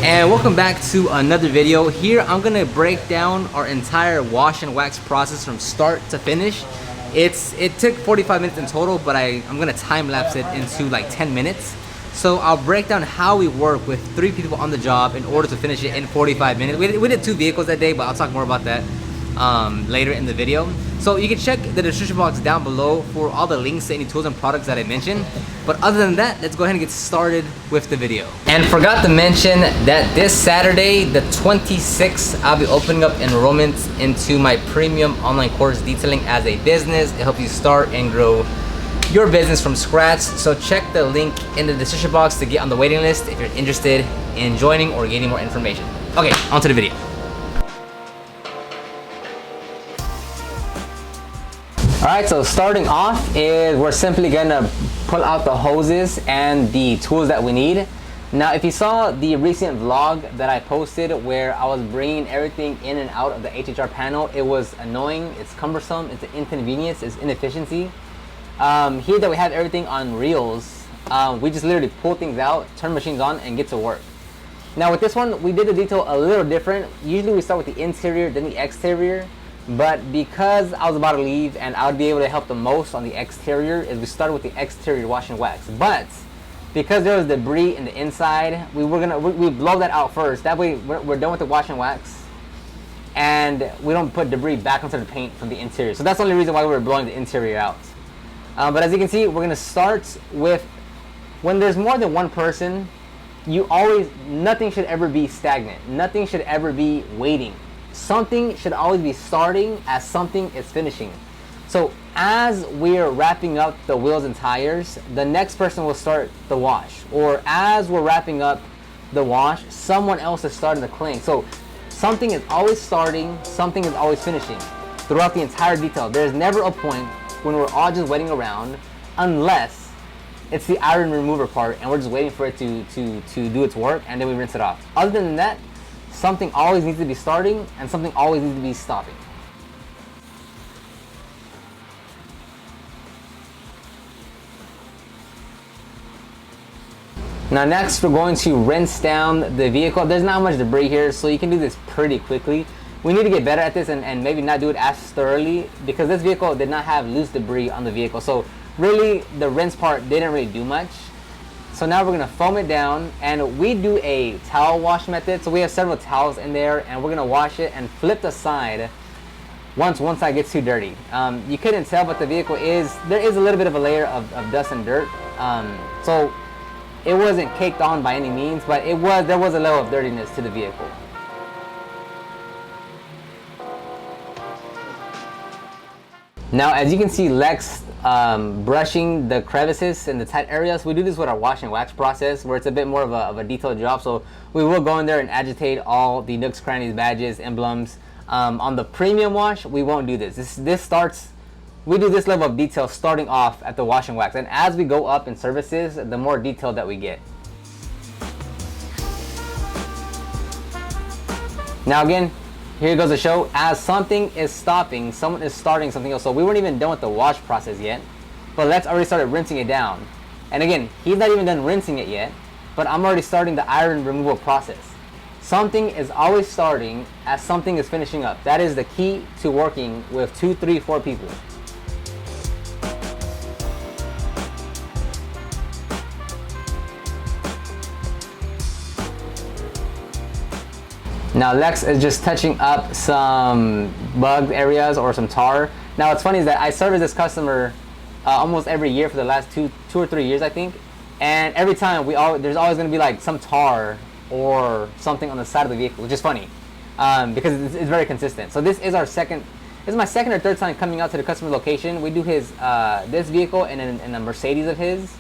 And welcome back to another video. Here I'm gonna break down our entire wash and wax process from start to finish. It took 45 minutes in total, but I'm gonna time lapse it into like 10 minutes. So I'll break down how we work with 3 people on the job in order to finish it in 45 minutes. We did 2 vehicles that day, but I'll talk more about that later in the video. So you can check the description box down below for all the links to any tools and products that I mentioned. But other than that, let's go ahead and get started with the video. And forgot to mention that this Saturday, the 26th, I'll be opening up enrollment into my premium online course, Detailing as a Business. It helps you start and grow your business from scratch. So check the link in the description box to get on the waiting list if you're interested in joining or getting more information. Okay, on to the video. Alright, so starting off is we're simply gonna pull out the hoses and the tools that we need. Now, if you saw the recent vlog that I posted where I was bringing everything in and out of the HHR panel, it was annoying, it's cumbersome, it's an inconvenience, it's inefficiency. Here that we have everything on reels, we just literally pull things out, turn machines on, and get to work. Now with this one, we did the detail a little different. Usually we start with the interior, then the exterior. But because I was about to leave and I would be able to help the most on the exterior, is we started with the exterior wash and wax. But because there was debris in the inside, we blow that out first. That way we're done with the wash and wax, and we don't put debris back onto the paint from the interior. So that's the only reason why we were blowing the interior out. But as you can see, we're gonna start with, when there's more than one person, nothing should ever be stagnant. Nothing should ever be waiting. Something should always be starting as something is finishing. So as we're wrapping up the wheels and tires, the next person will start the wash. Or as we're wrapping up the wash, someone else is starting the cleaning. So something is always starting, something is always finishing throughout the entire detail. There's never a point when we're all just waiting around, unless it's the iron remover part and we're just waiting for it to do its work, and then we rinse it off. Other than that, something always needs to be starting and something always needs to be stopping. Now next, we're going to rinse down the vehicle. There's not much debris here, so you can do this pretty quickly. We need to get better at this and maybe not do it as thoroughly, because this vehicle did not have loose debris on the vehicle. So really, the rinse part didn't really do much. So now we're gonna foam it down, and we do a towel wash method. So we have several towels in there, and we're gonna wash it and flip the side once one side gets too dirty. You couldn't tell, but there is a little bit of a layer of dust and dirt. So it wasn't caked on by any means, but there was a level of dirtiness to the vehicle. Now, as you can see, Lex brushing the crevices and the tight areas. We do this with our wash and wax process, where it's a bit more of a detailed job. So we will go in there and agitate all the nooks, crannies, badges, emblems. On the premium wash, we won't do this. We do this level of detail starting off at the wash and wax. And as we go up in services, the more detail that we get. Now again, here goes the show. As something is stopping, someone is starting something else. So we weren't even done with the wash process yet, but Lex already started rinsing it down. And again, he's not even done rinsing it yet, but I'm already starting the iron removal process. Something is always starting as something is finishing up. That is the key to working with 2, 3, 4 people. Now Lex is just touching up some bugged areas or some tar. Now what's funny is that I service this customer almost every year for the last two or 3 years, I think. And every time there's always going to be like some tar or something on the side of the vehicle, which is funny because it's very consistent. So this is my second or third time coming out to the customer location. We do this vehicle and a Mercedes of his.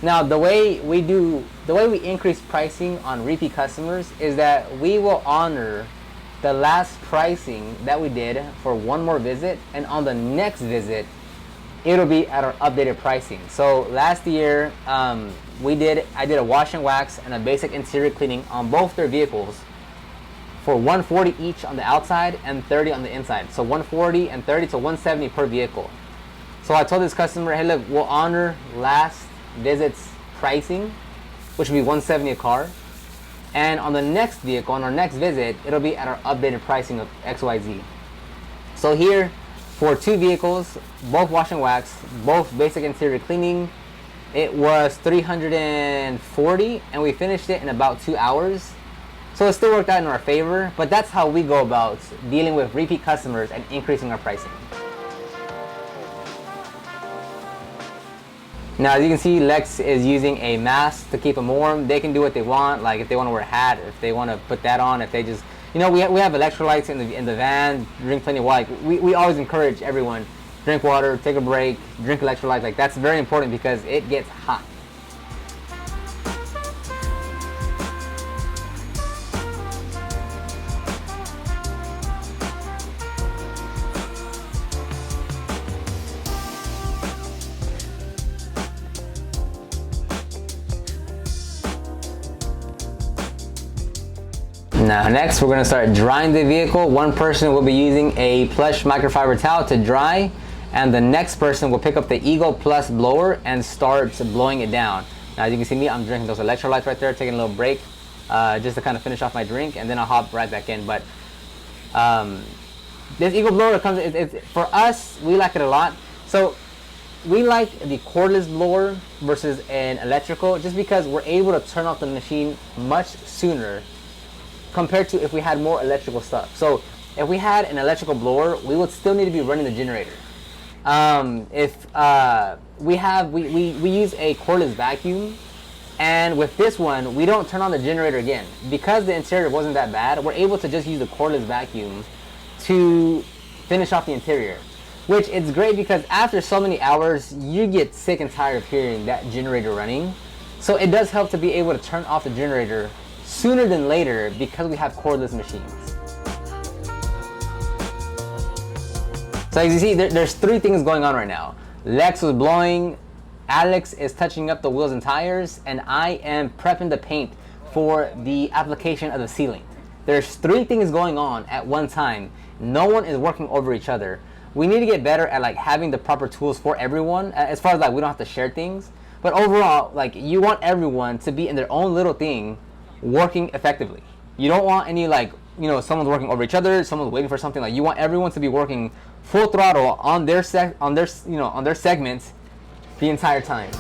Now the way we increase pricing on repeat customers is that we will honor the last pricing that we did for one more visit, and on the next visit it'll be at our updated pricing. So last year I did a wash and wax and a basic interior cleaning on both their vehicles for $140 each on the outside and $30 on the inside. So $140 and $30 to $170 per vehicle. So I told this customer, hey look, we'll honor last visit's pricing, which would be $170 a car, And on the next vehicle, on our next visit, it'll be at our updated pricing of XYZ. So here, for 2 vehicles, both wash and wax, both basic interior cleaning, it was $340, and we finished it in about 2 hours. So it still worked out in our favor, but that's how we go about dealing with repeat customers and increasing our pricing. Now, as you can see, Lex is using a mask to keep them warm. They can do what they want, like if they want to wear a hat, if they want to put that on, if they just, we have electrolytes in the van, drink plenty of water. We always encourage everyone, drink water, take a break, drink electrolytes. Like, that's very important because it gets hot. Now next, we're going to start drying the vehicle. One person will be using a plush microfiber towel to dry, and the next person will pick up the Ego Plus blower and start blowing it down. Now, as you can see me, I'm drinking those electrolytes right there, taking a little break just to kind of finish off my drink, and then I'll hop right back in. But this Ego blower comes, for us, we like it a lot. So we like the cordless blower versus an electrical, just because we're able to turn off the machine much sooner compared to if we had more electrical stuff. So if we had an electrical blower, we would still need to be running the generator. We use a cordless vacuum, and with this one, we don't turn on the generator again. Because the interior wasn't that bad, we're able to just use the cordless vacuum to finish off the interior. Which it's great because after so many hours, you get sick and tired of hearing that generator running. So it does help to be able to turn off the generator sooner than later because we have cordless machines. So as you see, there's 3 things going on right now. Lex was blowing, Alex is touching up the wheels and tires, and I am prepping the paint for the application of the ceiling. There's 3 things going on at one time. No one is working over each other. We need to get better at like having the proper tools for everyone, as far as like we don't have to share things. But overall, like, you want everyone to be in their own little thing working effectively. You don't want any someone's working over each other, someone's waiting for something. Like, you want everyone to be working full throttle on their segments the entire time.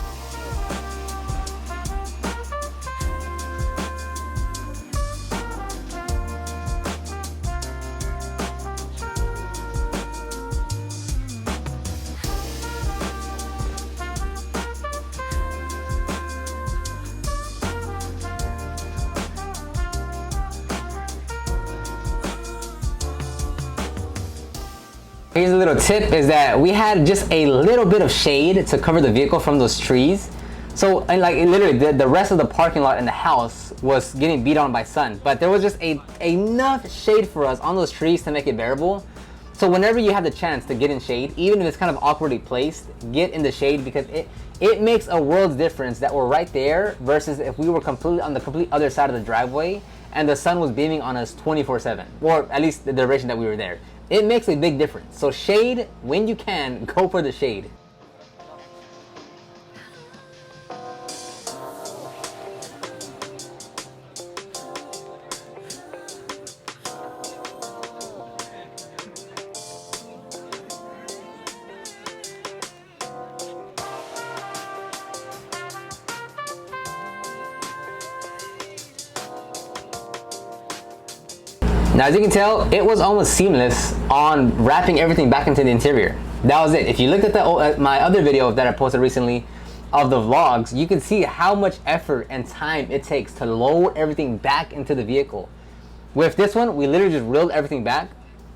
Here's a little tip, is that we had just a little bit of shade to cover the vehicle from those trees. So, and like, literally the rest of the parking lot in the house was getting beat on by sun, but there was just enough shade for us on those trees to make it bearable. So whenever you have the chance to get in shade, even if it's kind of awkwardly placed, get in the shade, because it makes a world's difference that we're right there versus if we were completely on the complete other side of the driveway and the sun was beaming on us 24/7, or at least the duration that we were there. It makes a big difference. So shade, when you can, go for the shade. Now, as you can tell, it was almost seamless on wrapping everything back into the interior. That was it. If you looked at my other video that I posted recently of the vlogs, you can see how much effort and time it takes to load everything back into the vehicle. With this one, we literally just reeled everything back,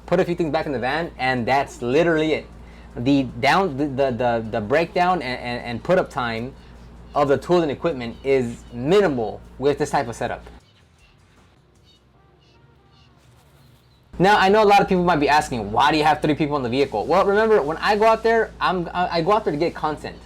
put a few things back in the van, and that's literally it. The breakdown and put up time of the tools and equipment is minimal with this type of setup. Now, I know a lot of people might be asking, why do you have 3 people in the vehicle? Well, remember, when I go out there, I go out there to get content.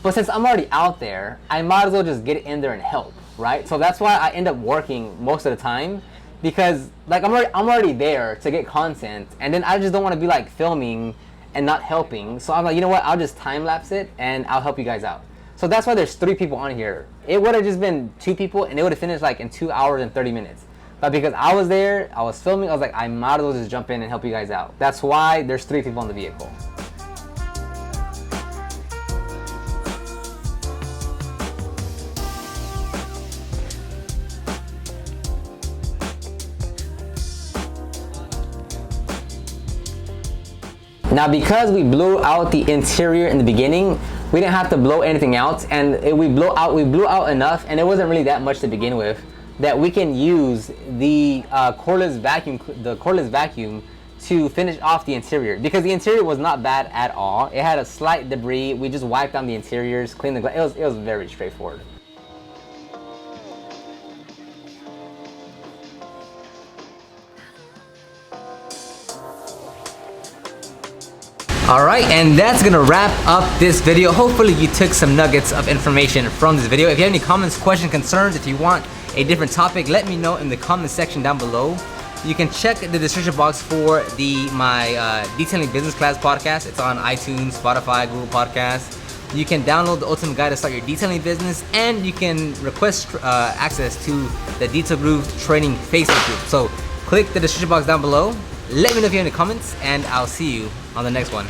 But since I'm already out there, I might as well just get in there and help, right? So that's why I end up working most of the time, because like I'm already there to get content, and then I just don't want to be like filming and not helping. So I'm like, you know what? I'll just time lapse it and I'll help you guys out. So that's why there's 3 people on here. It would have just been 2 people and it would have finished like in 2 hours and 30 minutes. But because I was there, I was filming, I was like, I might as well just jump in and help you guys out. That's why there's 3 people on the vehicle. Now, because we blew out the interior in the beginning, we didn't have to blow anything else, and we blew out enough, and it wasn't really that much to begin with, that we can use the cordless vacuum to finish off the interior, because the interior was not bad at all. It had a slight debris. We just wiped down the interiors, cleaned the glass. It was very straightforward. Alright, and that's gonna wrap up this video. Hopefully you took some nuggets of information from this video. If you have any comments, questions, concerns, if you want a different topic, let me know in the comment section down below. You can check the description box for my Detailing Business Class podcast. It's on iTunes, Spotify, Google Podcasts. You can download the Ultimate Guide to Start Your Detailing Business, and you can request access to the Detail Groove Training Facebook group. So click the description box down below. Let me know if you have any comments, and I'll see you on the next one.